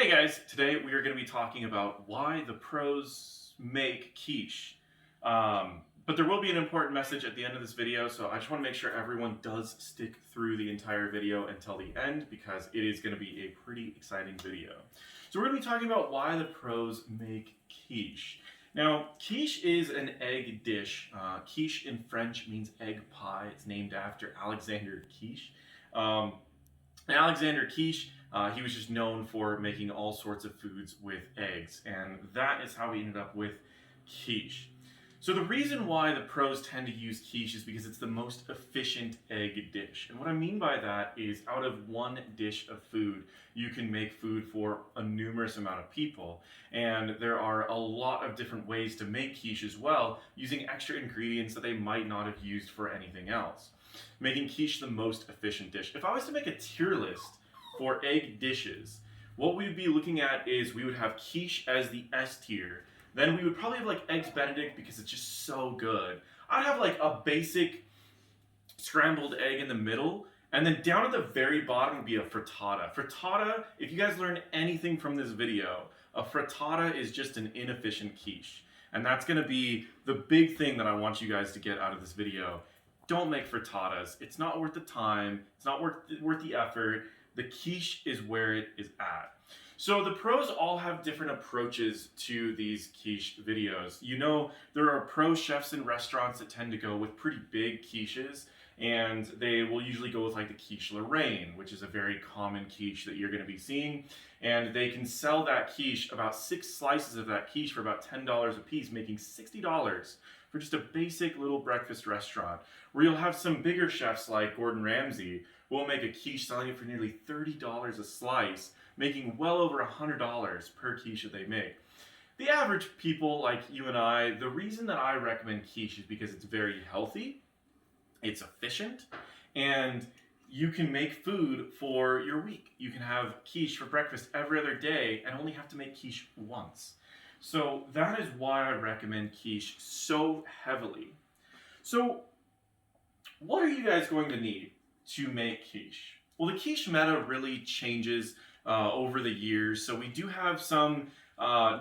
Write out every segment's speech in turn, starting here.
Hey guys, today we are going to be talking about why the pros make quiche. But there will be an important message at the end of this video, so I just want to make sure everyone does stick through the entire video until the end because it is going to be a pretty exciting video. So we're going to be talking about why the pros make quiche. Now, quiche is an egg dish. Quiche in French means egg pie. It's named after Alexander Quiche. Alexander Quiche, he was just known for making all sorts of foods with eggs, and that is how we ended up with quiche. So the reason why the pros tend to use quiche is because it's the most efficient egg dish. And what I mean by that is out of one dish of food, you can make food for a numerous amount of people. And there are a lot of different ways to make quiche as well, using extra ingredients that they might not have used for anything else, making quiche the most efficient dish. If I was to make a tier list for egg dishes, what we'd be looking at is we would have quiche as the S tier. Then we would probably have like Eggs Benedict because it's just so good. I'd have like a basic scrambled egg in the middle, and then down at the very bottom would be a frittata. Frittata, if you guys learn anything from this video, a frittata is just an inefficient quiche. And that's gonna be the big thing that I want you guys to get out of this video. Don't make frittatas. It's not worth the time. It's not worth the effort. The quiche is where it is at. So the pros all have different approaches to these quiche videos. You know, there are pro chefs in restaurants that tend to go with pretty big quiches, and they will usually go with like the quiche Lorraine, which is a very common quiche that you're going to be seeing. And they can sell that quiche, about 6 slices of that quiche for about $10 a piece, making $60 for just a basic little breakfast restaurant. Where you'll have some bigger chefs like Gordon Ramsay who will make a quiche selling it for nearly $30 a slice, making well over $100 per quiche that they make. The average people like you and I, the reason that I recommend quiche is because it's very healthy, it's efficient, and you can make food for your week. You can have quiche for breakfast every other day and only have to make quiche once. So that is why I recommend quiche so heavily. So what are you guys going to need to make quiche? Well, the Quiche Meta really changes over the years. So we do have some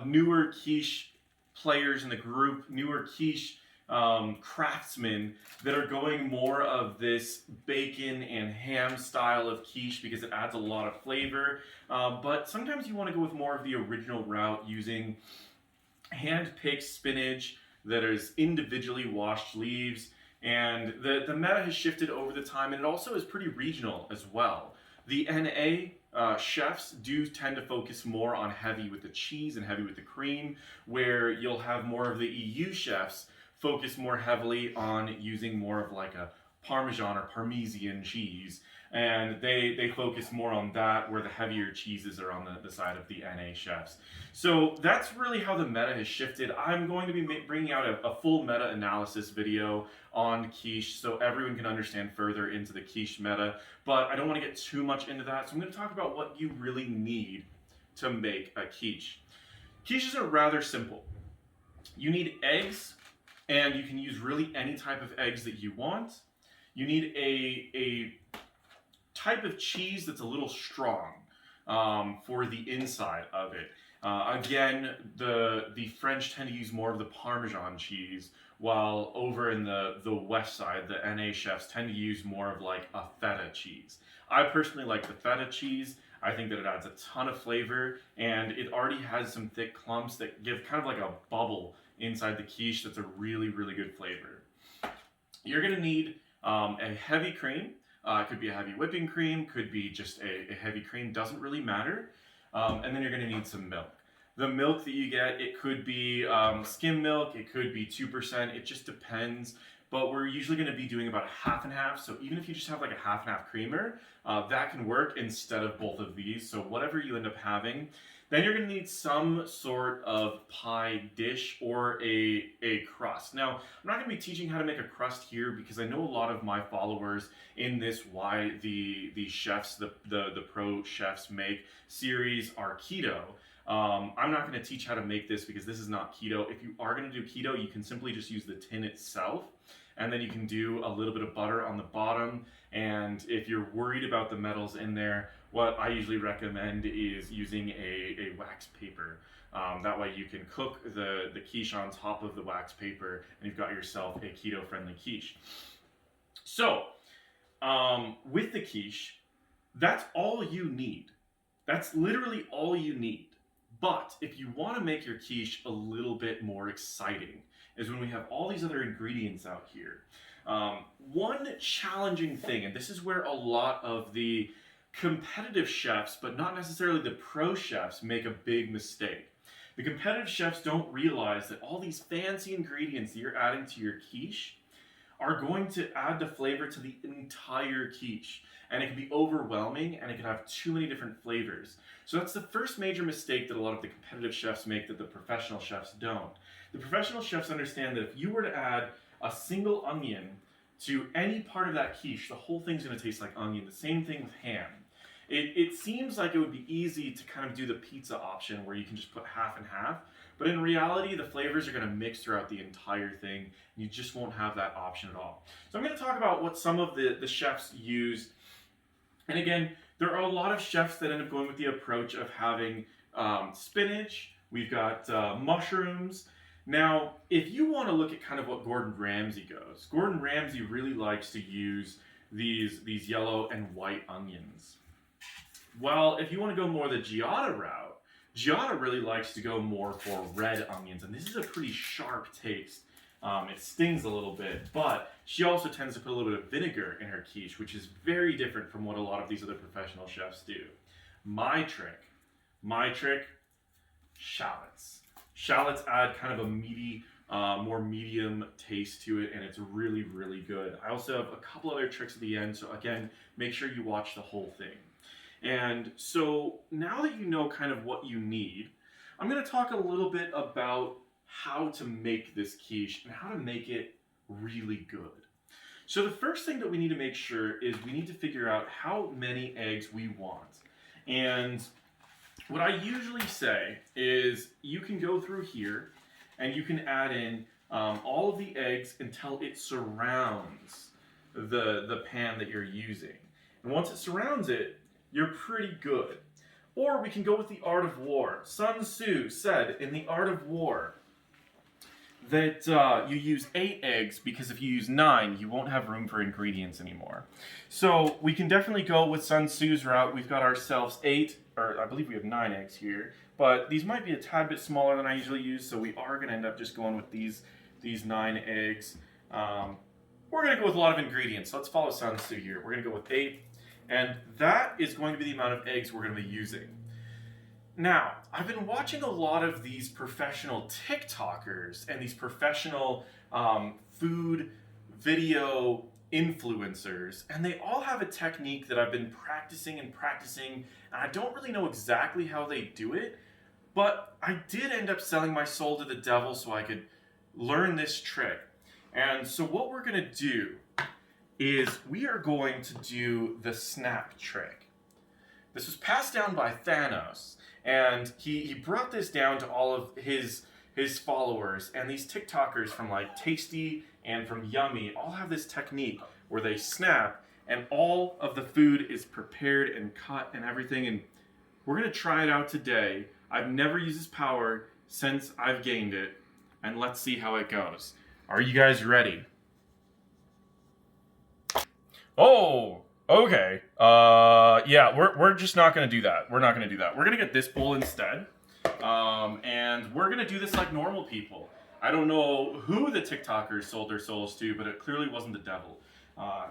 newer quiche players in the group, newer quiche craftsmen that are going more of this bacon and ham style of quiche because it adds a lot of flavor. But sometimes you want to go with more of the original route using hand-picked spinach that is individually washed leaves. And the meta has shifted over the time, and it also is pretty regional as well. The NA chefs do tend to focus more on heavy with the cheese and heavy with the cream, where you'll have more of the EU chefs focus more heavily on using more of like a Parmesan or Parmesan cheese. And they focus more on that, where the heavier cheeses are on the side of the NA chefs. So that's really how the meta has shifted. I'm going to be bringing out a full meta analysis video on quiche so everyone can understand further into the quiche meta, but I don't want to get too much into that. So I'm going to talk about what you really need to make a quiche. Quiches are rather simple. You need eggs, and you can use really any type of eggs that you want. You need a type of cheese that's a little strong for the inside of it. Again, the French tend to use more of the Parmesan cheese, while over in the west side, the NA chefs tend to use more of like a feta cheese. I personally like the feta cheese. I think that it adds a ton of flavor, and it already has some thick clumps that give kind of like a bubble inside the quiche that's a really, really good flavor. You're gonna need a heavy cream. It could be a heavy whipping cream, could be just a heavy cream, doesn't really matter. And then you're gonna need some milk. The milk that you get, it could be skim milk, it could be 2%, it just depends. But we're usually gonna be doing about half and half, so even if you just have like a half and half creamer, that can work instead of both of these, so whatever you end up having. Then you're gonna need some sort of pie dish or a crust. Now, I'm not gonna be teaching how to make a crust here because I know a lot of my followers in this why the chefs, the pro chefs make series are keto. I'm not gonna teach how to make this because this is not keto. If you are gonna do keto, you can simply just use the tin itself And then you can do a little bit of butter on the bottom. And if you're worried about the metals in there, what I usually recommend is using a wax paper. That way you can cook the quiche on top of the wax paper, and you've got yourself a keto-friendly quiche. So, with the quiche, that's all you need. That's literally all you need. But if you want to make your quiche a little bit more exciting, is when we have all these other ingredients out here. One challenging thing, and this is where a lot of the competitive chefs, but not necessarily the pro chefs, make a big mistake. The competitive chefs don't realize that all these fancy ingredients that you're adding to your quiche are going to add the flavor to the entire quiche. And it can be overwhelming, and it can have too many different flavors. So that's the first major mistake that a lot of the competitive chefs make that the professional chefs don't. The professional chefs understand that if you were to add a single onion to any part of that quiche, the whole thing's going to taste like onion. The same thing with ham. It seems like it would be easy to kind of do the pizza option where you can just put half and half, but in reality, the flavors are going to mix throughout the entire thing, and you just won't have that option at all. So I'm going to talk about what some of the chefs use. And again, there are a lot of chefs that end up going with the approach of having spinach, we've got mushrooms. Now, if you want to look at kind of what Gordon Ramsay goes, Gordon Ramsay really likes to use these yellow and white onions. Well, if you want to go more the Giada route, Giada really likes to go more for red onions, and this is a pretty sharp taste. It stings a little bit, but she also tends to put a little bit of vinegar in her quiche, which is very different from what a lot of these other professional chefs do. My trick, shallots. Shallots add kind of a meaty, more medium taste to it, and it's really, really good. I also have a couple other tricks at the end, so again, make sure you watch the whole thing. And so now that you know kind of what you need, I'm going to talk a little bit about how to make this quiche and how to make it really good. So the first thing that we need to make sure is we need to figure out how many eggs we want. And what I usually say is you can go through here and you can add in all of the eggs until it surrounds the pan that you're using. And once it surrounds it, you're pretty good. Or we can go with the art of war. Sun Tzu said in the art of war that you use 8 eggs because if you use 9, you won't have room for ingredients anymore. So we can definitely go with Sun Tzu's route. We've got ourselves 8, or I believe we have 9 eggs here, but these might be a tad bit smaller than I usually use, so we are going to end up just going with these 9 eggs. We're going to go with a lot of ingredients. So let's follow Sun Tzu here. We're going to go with 8, and that is going to be the amount of eggs we're going to be using. Now, I've been watching a lot of these professional TikTokers and these professional food video influencers, and they all have a technique that I've been practicing, and I don't really know exactly how they do it, but I did end up selling my soul to the devil so I could learn this trick. And so what we're going to do is we are going to do the snap trick. This was passed down by Thanos, and he brought this down to all of his followers, and these TikTokers from like Tasty and from Yummy all have this technique where they snap and all of the food is prepared and cut and everything, and we're going to try it out today. I've never used this power since I've gained it, and let's see how it goes. Are you guys ready? Oh, okay. Yeah, we're just not going to do that. We're not going to do that. We're going to get this bowl instead. And we're going to do this like normal people. I don't know who the TikTokers sold their souls to, but it clearly wasn't the devil.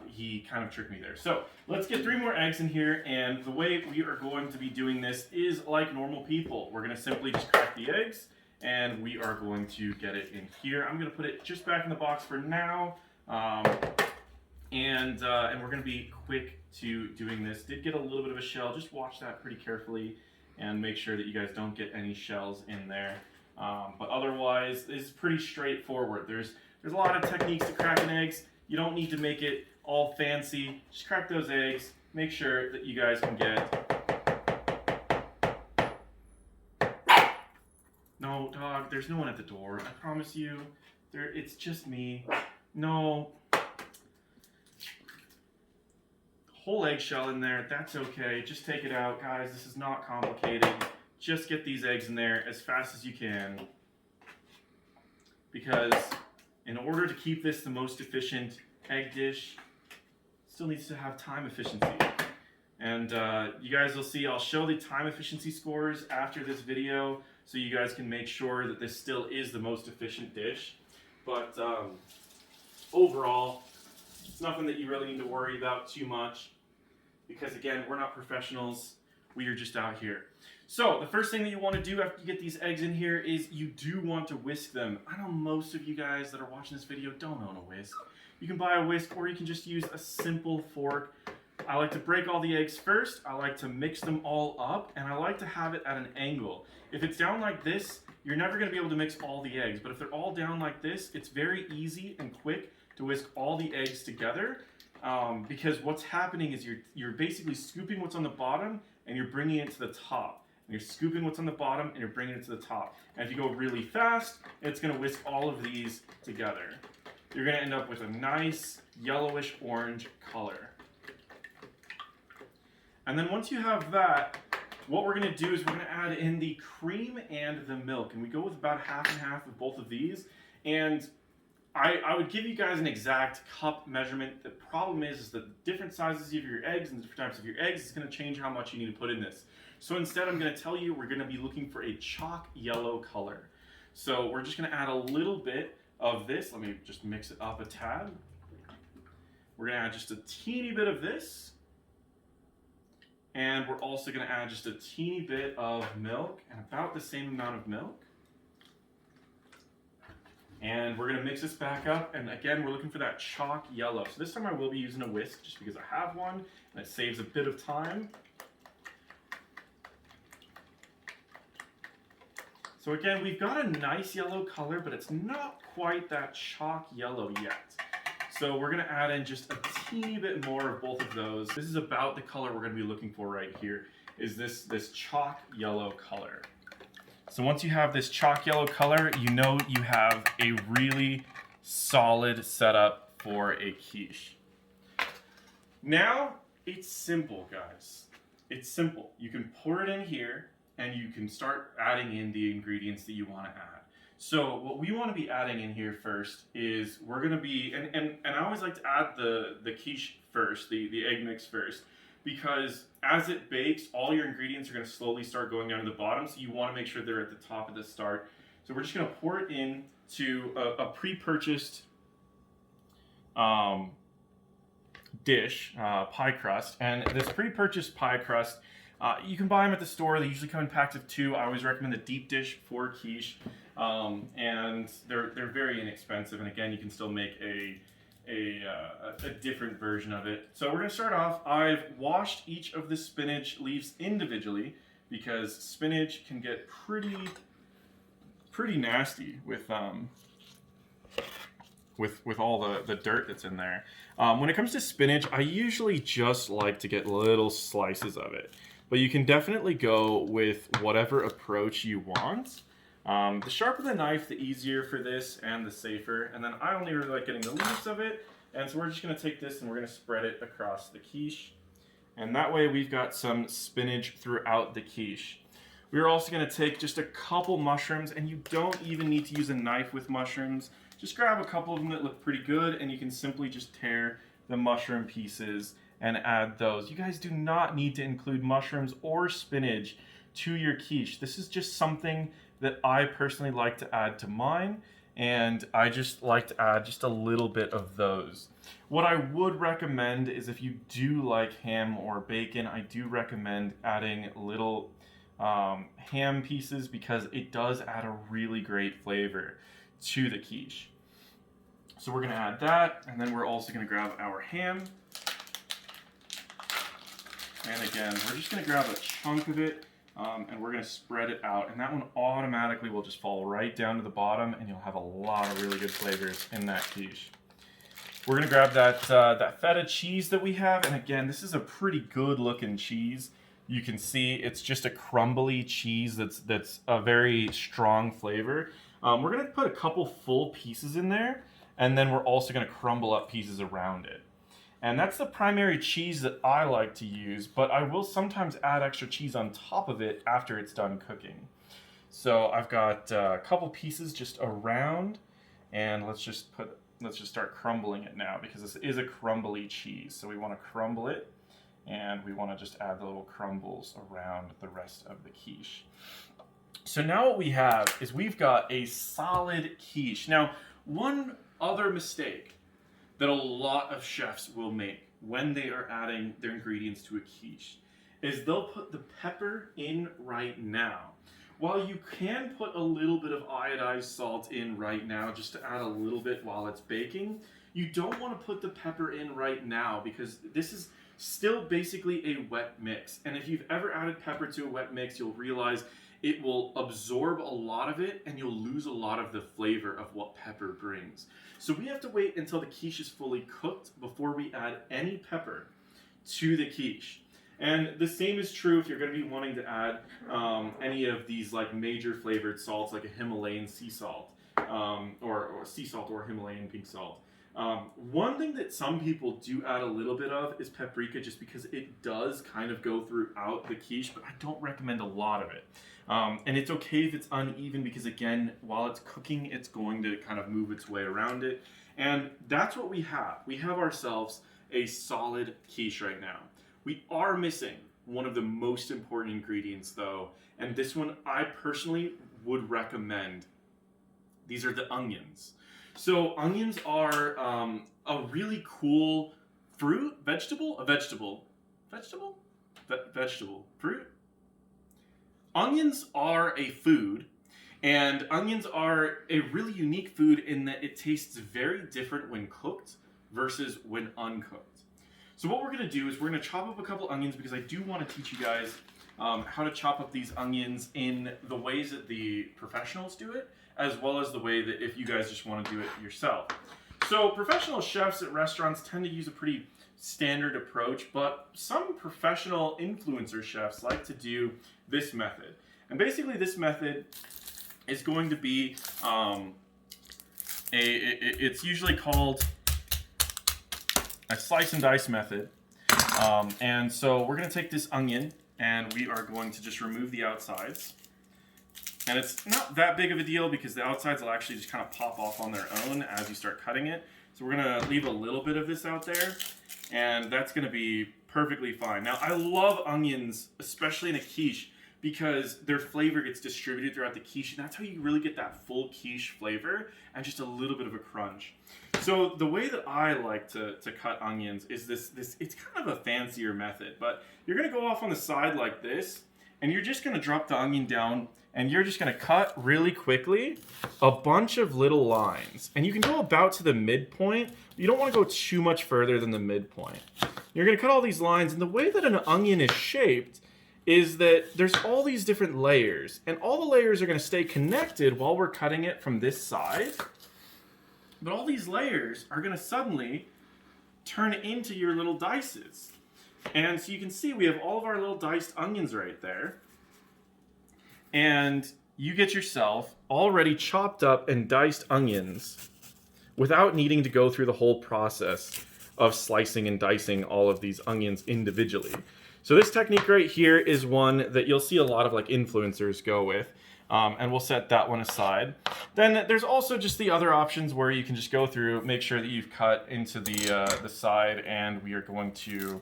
He kind of tricked me there. So let's get 3 more eggs in here, and the way we are going to be doing this is like normal people. We're going to simply just crack the eggs, and we are going to get it in here. I'm going to put it just back in the box for now. And we're going to be quick to doing this. Did get a little bit of a shell. Just watch that pretty carefully and make sure that you guys don't get any shells in there. But otherwise, it's pretty straightforward. There's a lot of techniques to cracking eggs. You don't need to make it all fancy. Just crack those eggs. Make sure that you guys can get... No, dog, there's no one at the door. I promise you. It's just me. No. Whole eggshell in there, that's okay. Just take it out, guys. This is not complicated. Just get these eggs in there as fast as you can. Because in order to keep this the most efficient egg dish, it still needs to have time efficiency. And you guys will see, I'll show the time efficiency scores after this video so you guys can make sure that this still is the most efficient dish. But overall, it's nothing that you really need to worry about too much because, again, we're not professionals. We are just out here. So the first thing that you want to do after you get these eggs in here is you do want to whisk them. I know most of you guys that are watching this video don't own a whisk. You can buy a whisk or you can just use a simple fork. I like to break all the eggs first. I like to mix them all up, and I like to have it at an angle. If it's down like this, you're never going to be able to mix all the eggs. But if they're all down like this, it's very easy and quick to whisk all the eggs together. Because what's happening is you're basically scooping what's on the bottom and you're bringing it to the top. And you're scooping what's on the bottom and you're bringing it to the top. And if you go really fast, it's going to whisk all of these together. You're going to end up with a nice yellowish orange color. And then once you have that, what we're going to do is we're going to add in the cream and the milk. And we go with about half and half of both of these. And I would give you guys an exact cup measurement. The problem is that the different sizes of your eggs and the different types of your eggs is going to change how much you need to put in this. So instead, I'm going to tell you we're going to be looking for a chalk yellow color. So we're just going to add a little bit of this. Let me just mix it up a tad. We're going to add just a teeny bit of this. And we're also going to add just a teeny bit of milk and about the same amount of milk. And we're going to mix this back up. And again, we're looking for that chalk yellow. So this time I will be using a whisk just because I have one and it saves a bit of time. So again, we've got a nice yellow color, but it's not quite that chalk yellow yet. So we're going to add in just a teeny bit more of both of those. This is about the color we're going to be looking for right here, is this chalk yellow color. So once you have this chalk yellow color, you know you have a really solid setup for a quiche. Now, it's simple, guys. It's simple. You can pour it in here, and you can start adding in the ingredients that you want to add. So what we want to be adding in here first is we're going to be, and I always like to add the quiche first, the egg mix first, because as it bakes, all your ingredients are going to slowly start going down to the bottom, so you want to make sure they're at the top at the start. So we're just going to pour it into a pre-purchased dish, pie crust, and this pre-purchased pie crust, you can buy them at the store. They usually come in packs of 2. I always recommend the deep dish for quiche, and they're very inexpensive. And again, you can still make a different version of it. So we're going to start off. I've washed each of the spinach leaves individually because spinach can get pretty nasty with all the dirt that's in there. When it comes to spinach, I usually just like to get little slices of it. But you can definitely go with whatever approach you want. The sharper the knife, the easier for this and the safer. And then I only really like getting the leaves of it. And so we're just going to take this and we're going to spread it across the quiche. And that way we've got some spinach throughout the quiche. We're also going to take just a couple mushrooms, and you don't even need to use a knife with mushrooms. Just grab a couple of them that look pretty good, and you can simply just tear the mushroom pieces and add those. You guys do not need to include mushrooms or spinach to your quiche. This is just something that I personally like to add to mine, and I just like to add just a little bit of those. What I would recommend is if you do like ham or bacon, I do recommend adding little ham pieces because it does add a really great flavor to the quiche. So we're going to add that, and then we're also going to grab our ham. And again, we're just going to grab a chunk of it, and we're going to spread it out. And that one automatically will just fall right down to the bottom, and you'll have a lot of really good flavors in that quiche. We're going to grab that feta cheese that we have. And again, this is a pretty good looking cheese. You can see it's just a crumbly cheese that's a very strong flavor. We're going to put a couple full pieces in there. and then we're also going to crumble up pieces around it. And that's the primary cheese that I like to use, but I will sometimes add extra cheese on top of it after it's done cooking. So I've got a couple pieces just around, and let's just start crumbling it now, because this is a crumbly cheese. So we want to crumble it, and we want to just add the little crumbles around the rest of the quiche. So now what we have is we've got a solid quiche. Now, one other mistake that a lot of chefs will make when they are adding their ingredients to a quiche is they'll put the pepper in right now. While you can put a little bit of iodized salt in right now just to add a little bit while it's baking, you don't want to put the pepper in right now, because this is still basically a wet mix. And if you've ever added pepper to a wet mix, you'll realize it will absorb a lot of it, and you'll lose a lot of the flavor of what pepper brings. So we have to wait until the quiche is fully cooked before we add any pepper to the quiche. And the same is true if you're going to be wanting to add any of these like major flavored salts, like a Himalayan sea salt, or sea salt or Himalayan pink salt. One thing that some people do add a little bit of is paprika, just because it does kind of go throughout the quiche, but I don't recommend a lot of it. And it's okay if it's uneven, because again, while it's cooking, it's going to kind of move its way around it. And that's what we have. We have ourselves a solid quiche right now. We are missing one of the most important ingredients though, and this one I personally would recommend. These are the onions. So onions are a really cool fruit, vegetable, fruit. Onions are a food, and onions are a really unique food in that it tastes very different when cooked versus when uncooked. So what we're going to do is we're going to chop up a couple onions, because I do want to teach you guys how to chop up these onions in the ways that the professionals do it, as well as the way that if you guys just want to do it yourself. So professional chefs at restaurants tend to use a pretty standard approach, but some professional influencer chefs like to do this method. And basically this method is going to be, it's usually called a slice and dice method. And so we're going to take this onion and we are going to just remove the outsides. And it's not that big of a deal, because the outsides will actually just kind of pop off on their own as you start cutting it. So we're going to leave a little bit of this out there, and that's going to be perfectly fine. Now, I love onions, especially in a quiche, because their flavor gets distributed throughout the quiche, and that's how you really get that full quiche flavor and just a little bit of a crunch. So the way that I like to cut onions is this, it's kind of a fancier method, but you're going to go off on the side like this, and you're just going to drop the onion down, and you're just going to cut really quickly a bunch of little lines. And you can go about to the midpoint. You don't want to go too much further than the midpoint. You're going to cut all these lines, and the way that an onion is shaped is that there's all these different layers, and all the layers are going to stay connected while we're cutting it from this side. But all these layers are going to suddenly turn into your little dices. And so you can see we have all of our little diced onions right there. And you get yourself already chopped up and diced onions without needing to go through the whole process of slicing and dicing all of these onions individually. So this technique right here is one that you'll see a lot of like influencers go with. And we'll set that one aside. Then there's also just the other options where you can just go through, make sure that you've cut into the side, and we are going to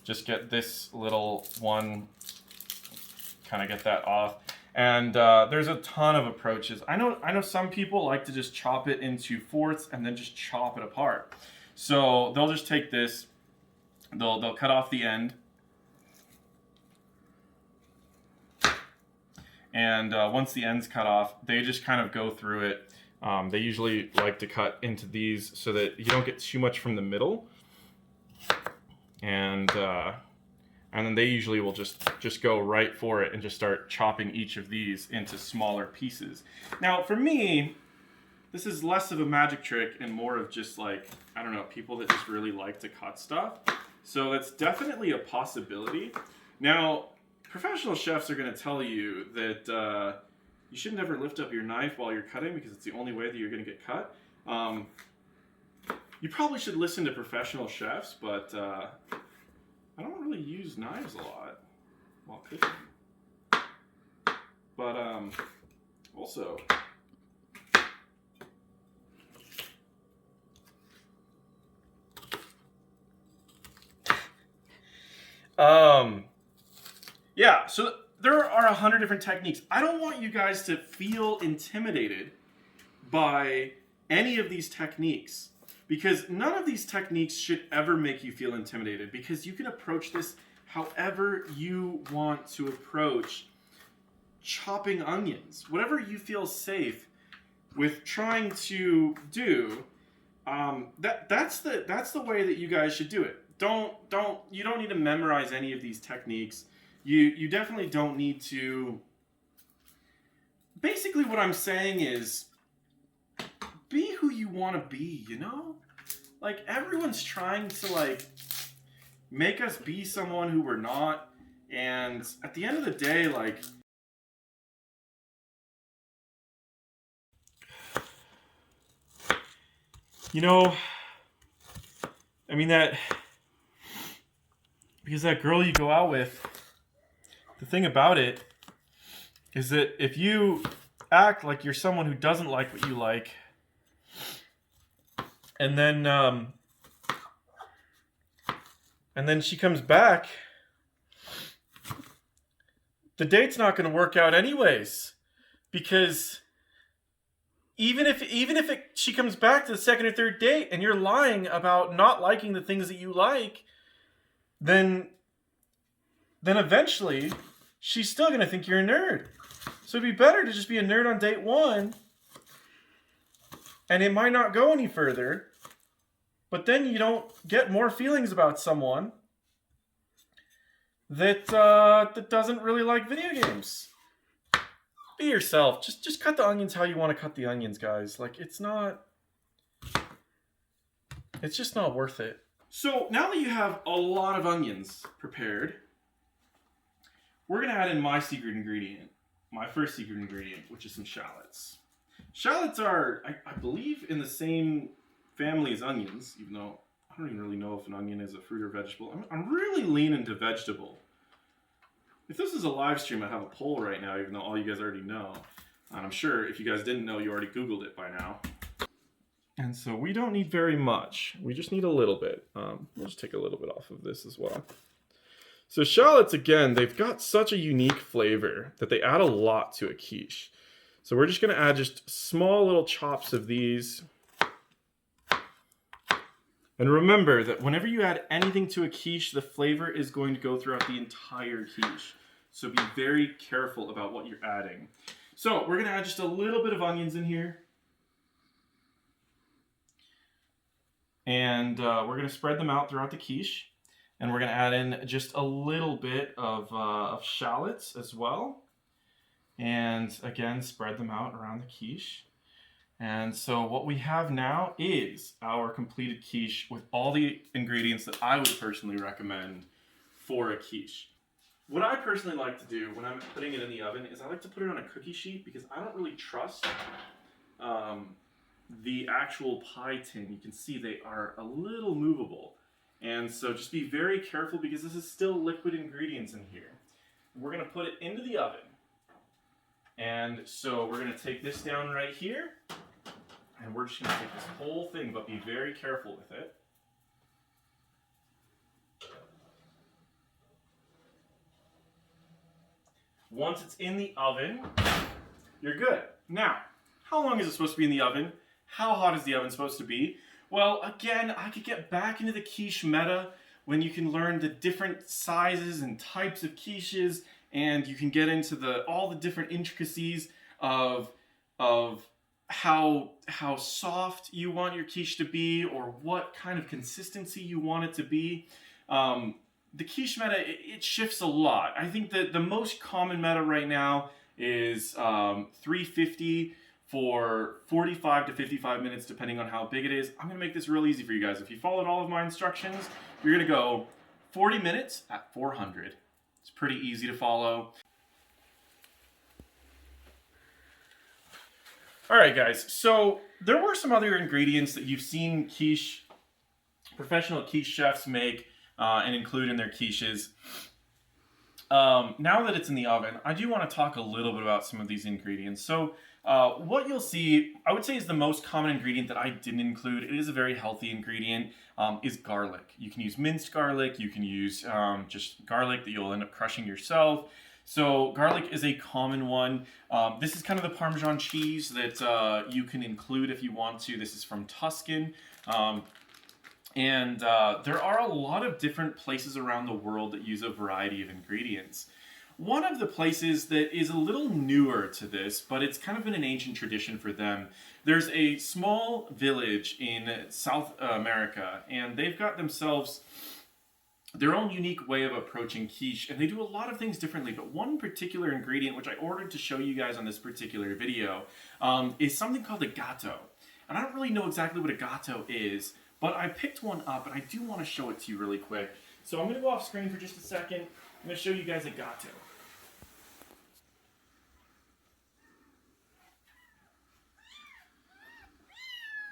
just get this little one, kind of get that off. And there's a ton of approaches. I know some people like to just chop it into fourths and then just chop it apart. So they'll just take this, they'll cut off the end. And once the end's cut off, they just kind of go through it. They usually like to cut into these so that you don't get too much from the middle. And then they usually will just go right for it and just start chopping each of these into smaller pieces. Now, for me, this is less of a magic trick and more of just like, I don't know, people that just really like to cut stuff. So that's definitely a possibility. Now, professional chefs are going to tell you that you should never lift up your knife while you're cutting, because it's the only way that you're going to get cut. You probably should listen to professional chefs, but I don't really use knives a lot while cooking. But also, yeah, so there are 100 different techniques. I don't want you guys to feel intimidated by any of these techniques, because none of these techniques should ever make you feel intimidated, because you can approach this however you want to approach chopping onions. Whatever you feel safe with trying to do, that's the way that you guys should do it. You don't need to memorize any of these techniques. You definitely don't need to. Basically, what I'm saying is, be who you want to be, you know? Like, everyone's trying to, like, make us be someone who we're not. And at the end of the day, like, you know, I mean, because that girl you go out with, the thing about it is that if you act like you're someone who doesn't like what you like, and then she comes back, the date's not going to work out anyways, because even if she comes back to the second or third date and you're lying about not liking the things that you like, then eventually she's still going to think you're a nerd. So it'd be better to just be a nerd on date one, and it might not go any further, but then you don't get more feelings about someone that doesn't really like video games. Be yourself. Just cut the onions how you want to cut the onions, guys. Like, it's just not worth it. So now that you have a lot of onions prepared, we're going to add in my secret ingredient, my first secret ingredient, which is some shallots. Shallots are, I believe, in the same family as onions, even though I don't even really know if an onion is a fruit or vegetable. I'm really leaning to vegetable. If this is a live stream, I'd have a poll right now, even though all you guys already know. And I'm sure if you guys didn't know, you already Googled it by now. And so we don't need very much. We just need a little bit. We'll just take a little bit off of this as well. So shallots, again, they've got such a unique flavor that they add a lot to a quiche. So we're just going to add just small little chops of these. And remember that whenever you add anything to a quiche, the flavor is going to go throughout the entire quiche. So be very careful about what you're adding. So we're going to add just a little bit of onions in here. And we're going to spread them out throughout the quiche. And we're going to add in just a little bit of shallots as well. And again, spread them out around the quiche. And so what we have now is our completed quiche with all the ingredients that I would personally recommend for a quiche. What I personally like to do when I'm putting it in the oven is I like to put it on a cookie sheet, because I don't really trust the actual pie tin. You can see they are a little movable. And so just be very careful, because this is still liquid ingredients in here. We're going to put it into the oven. And so we're going to take this down right here. And we're just going to take this whole thing, but be very careful with it. Once it's in the oven, you're good. Now, how long is it supposed to be in the oven? How hot is the oven supposed to be? Well, again, I could get back into the quiche meta when you can learn the different sizes and types of quiches, and you can get into all the different intricacies of how soft you want your quiche to be, or what kind of consistency you want it to be. The quiche meta, it shifts a lot. I think that the most common meta right now is 350 for 45 to 55 minutes, depending on how big it is. I'm going to make this real easy for you guys. If you followed all of my instructions, you're going to go 40 minutes at 400. It's pretty easy to follow. All right, guys, so there were some other ingredients that you've seen quiche professional quiche chefs make and include in their quiches. Now that it's in the oven, I do want to talk a little bit about some of these ingredients. So, what you'll see, I would say, is the most common ingredient that I didn't include. It is a very healthy ingredient. Is garlic. You can use minced garlic. You can use just garlic that you'll end up crushing yourself. So garlic is a common one. This is kind of the Parmesan cheese that you can include if you want to. This is from Tuscan. And there are a lot of different places around the world that use a variety of ingredients. One of the places that is a little newer to this, but it's kind of been an ancient tradition for them, there's a small village in South America, and they've got themselves their own unique way of approaching quiche, and they do a lot of things differently. But one particular ingredient, which I ordered to show you guys on this particular video, is something called a gato. And I don't really know exactly what a gato is, but I picked one up, and I do want to show it to you really quick. So I'm going to go off screen for just a second. I'm going to show you guys a gato.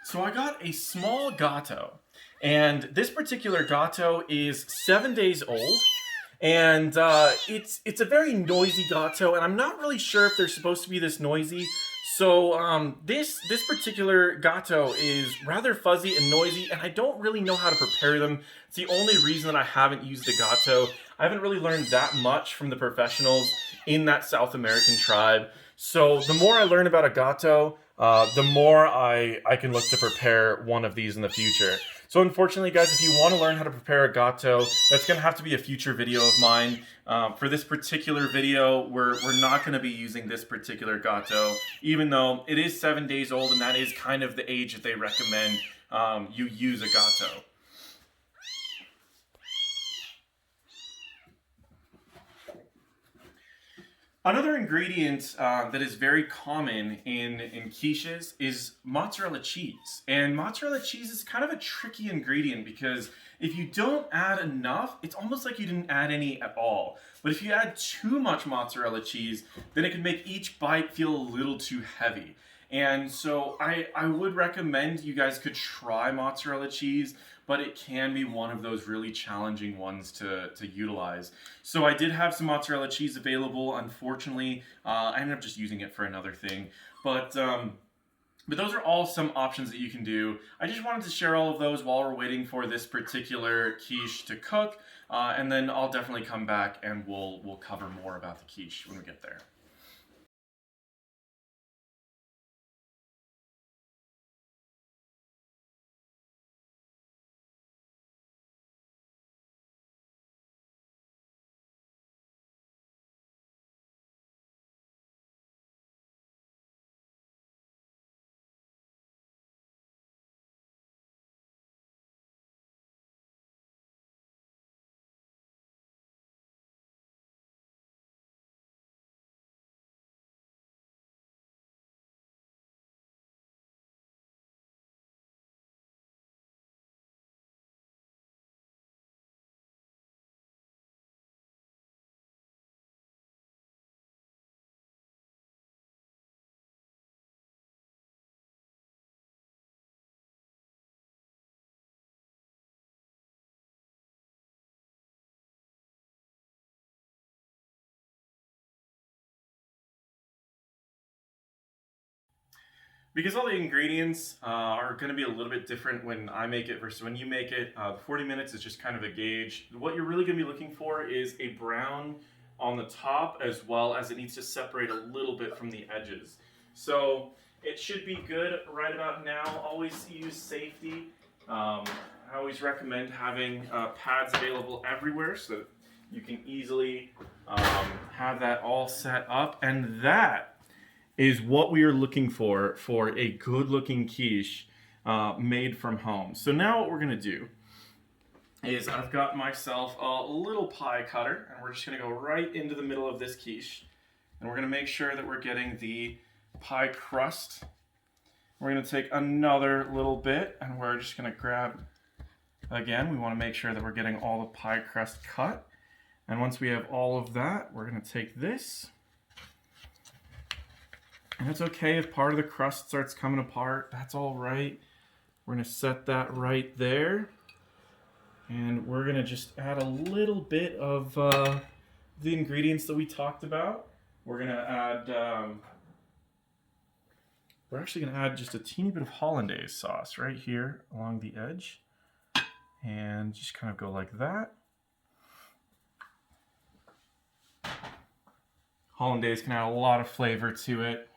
So I got a small gato, and this particular gato is 7 days old, and it's a very noisy gato, and I'm not really sure if they're supposed to be this noisy. So this particular gato is rather fuzzy and noisy, and I don't really know how to prepare them. It's the only reason that I haven't used a gato. I haven't really learned that much from the professionals in that South American tribe. So the more I learn about a gato, the more I can look to prepare one of these in the future. So unfortunately, guys, if you want to learn how to prepare a gato, that's going to have to be a future video of mine. For this particular video, we're not going to be using this particular gato, even though it is 7 days old, and that is kind of the age that they recommend you use a gato. Another ingredient that is very common in quiches is mozzarella cheese. And mozzarella cheese is kind of a tricky ingredient because if you don't add enough, it's almost like you didn't add any at all. But if you add too much mozzarella cheese, then it can make each bite feel a little too heavy. And so I would recommend you guys could try mozzarella cheese, but it can be one of those really challenging ones to utilize. So I did have some mozzarella cheese available. Unfortunately, I ended up just using it for another thing. But those are all some options that you can do. I just wanted to share all of those while we're waiting for this particular quiche to cook. And then I'll definitely come back and we'll cover more about the quiche when we get there. Because all the ingredients are going to be a little bit different when I make it versus when you make it, 40 minutes is just kind of a gauge. What you're really going to be looking for is a brown on the top, as well as it needs to separate a little bit from the edges. So it should be good right about now. Always use safety. I always recommend having pads available everywhere so that you can easily have that all set up. And that is what we are looking for a good looking quiche made from home. So now what we're gonna do is I've got myself a little pie cutter, and we're just gonna go right into the middle of this quiche, and we're gonna make sure that we're getting the pie crust. We're gonna take another little bit, and we're just gonna grab, again, we wanna make sure that we're getting all the pie crust cut. And once we have all of that, we're gonna take this, and it's okay if part of the crust starts coming apart. That's all right. We're gonna set that right there. And we're gonna just add a little bit of the ingredients that we talked about. We're gonna add, we're actually gonna add just a teeny bit of hollandaise sauce right here along the edge. And just kind of go like that. Hollandaise can add a lot of flavor to it.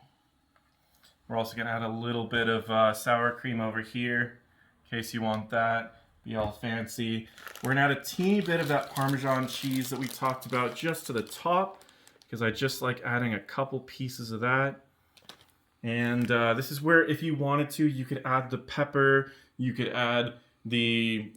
We're also gonna add a little bit of sour cream over here, in case you want that. Be all fancy. We're gonna add a teeny bit of that Parmesan cheese that we talked about just to the top, because I just like adding a couple pieces of that. And this is where, if you wanted to, you could add the pepper, you could add the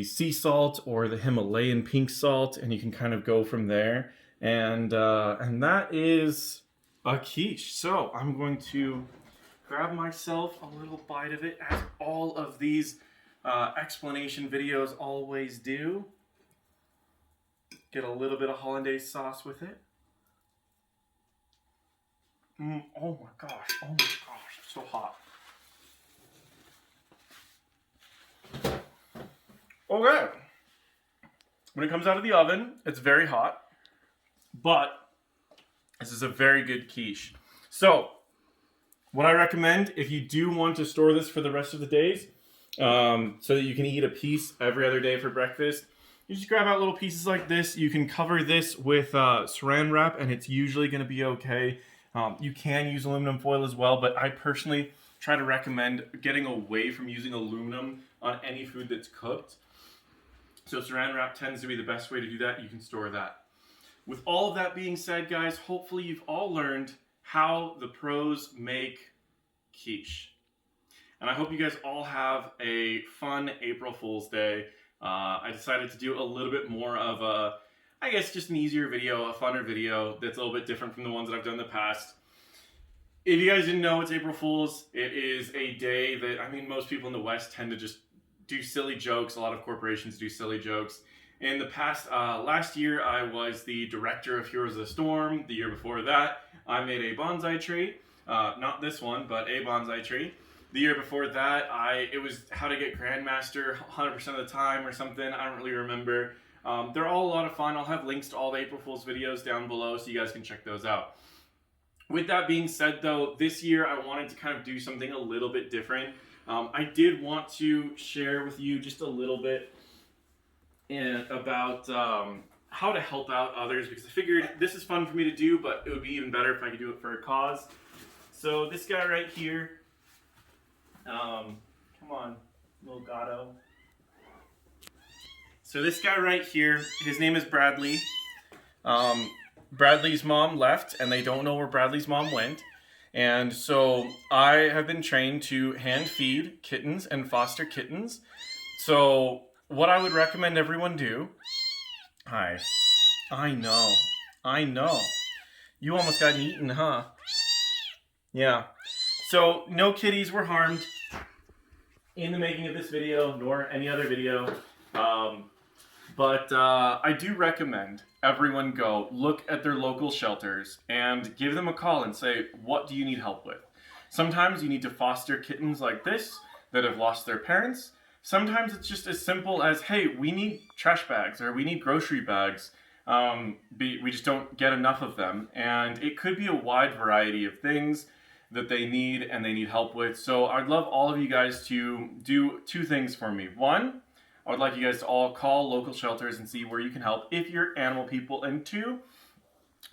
sea salt or the Himalayan pink salt, and you can kind of go from there. And that is a quiche. So I'm going to grab myself a little bite of it, as all of these explanation videos always do. Get a little bit of hollandaise sauce with it. Oh my gosh, it's so hot. Okay. When it comes out of the oven, it's very hot, but this is a very good quiche. So, what I recommend, if you do want to store this for the rest of the days, so that you can eat a piece every other day for breakfast, you just grab out little pieces like this. You can cover this with saran wrap, and it's usually going to be okay. You can use aluminum foil as well, but I personally try to recommend getting away from using aluminum on any food that's cooked. So saran wrap tends to be the best way to do that. You can store that. With all of that being said, guys, hopefully you've all learned how the pros make quiche. And I hope you guys all have a fun April Fool's Day. I decided to do a little bit more of a, I guess, just an easier video, a funner video that's a little bit different from the ones that I've done in the past. If you guys didn't know, it's April Fool's. It is a day that, I mean, most people in the West tend to just do silly jokes. A lot of corporations do silly jokes. In the past, last year, I was the director of Heroes of the Storm. The year before that, I made a bonsai tree. Not this one, but a bonsai tree. The year before that, it was how to get Grandmaster 100% of the time or something. I don't really remember. They're all a lot of fun. I'll have links to all the April Fool's videos down below so you guys can check those out. With that being said, though, this year I wanted to kind of do something a little bit different. I did want to share with you just a little bit about how to help out others, because I figured this is fun for me to do, but it would be even better if I could do it for a cause. So this guy right here, come on, little Gato. So this guy right here, his name is Bradley. Bradley's mom left, and they don't know where Bradley's mom went. And so I have been trained to hand feed kittens and foster kittens. So what I would recommend everyone do... Hi. I know. You almost got eaten, huh? Yeah. So no kitties were harmed in the making of this video, nor any other video. But I do recommend everyone go look at their local shelters and give them a call and say, what do you need help with? Sometimes you need to foster kittens like this that have lost their parents. Sometimes it's just as simple as, hey, we need trash bags or we need grocery bags. We just don't get enough of them. And it could be a wide variety of things that they need and they need help with. So I'd love all of you guys to do two things for me. One, I would like you guys to all call local shelters and see where you can help if you're animal people. And two,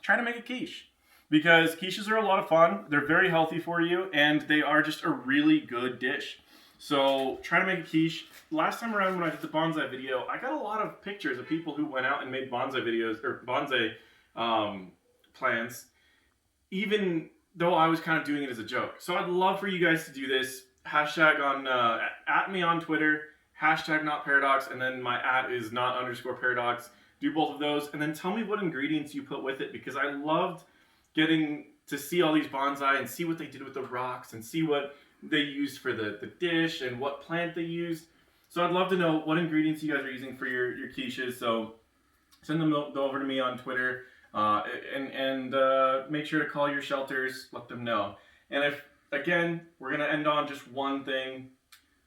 try to make a quiche. Because quiches are a lot of fun, they're very healthy for you, and they are just a really good dish. So try to make a quiche. Last time around when I did the bonsai video, I got a lot of pictures of people who went out and made bonsai videos, or bonsai plants, even though I was kind of doing it as a joke. So I'd love for you guys to do this. Hashtag on, at me on Twitter, hashtag NotParadox, and then my @ is not_paradox. Do both of those, and then tell me what ingredients you put with it, because I loved getting to see all these bonsai and see what they did with the rocks and see what they used for the dish and what plant they used. So I'd love to know what ingredients you guys are using for your quiches. So send them over to me on Twitter, and make sure to call your shelters, let them know. And if, again, we're going to end on just one thing.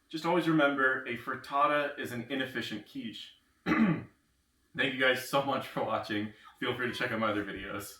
Just always remember, a frittata is an inefficient quiche. Thank you guys so much for watching. Feel free to check out my other videos.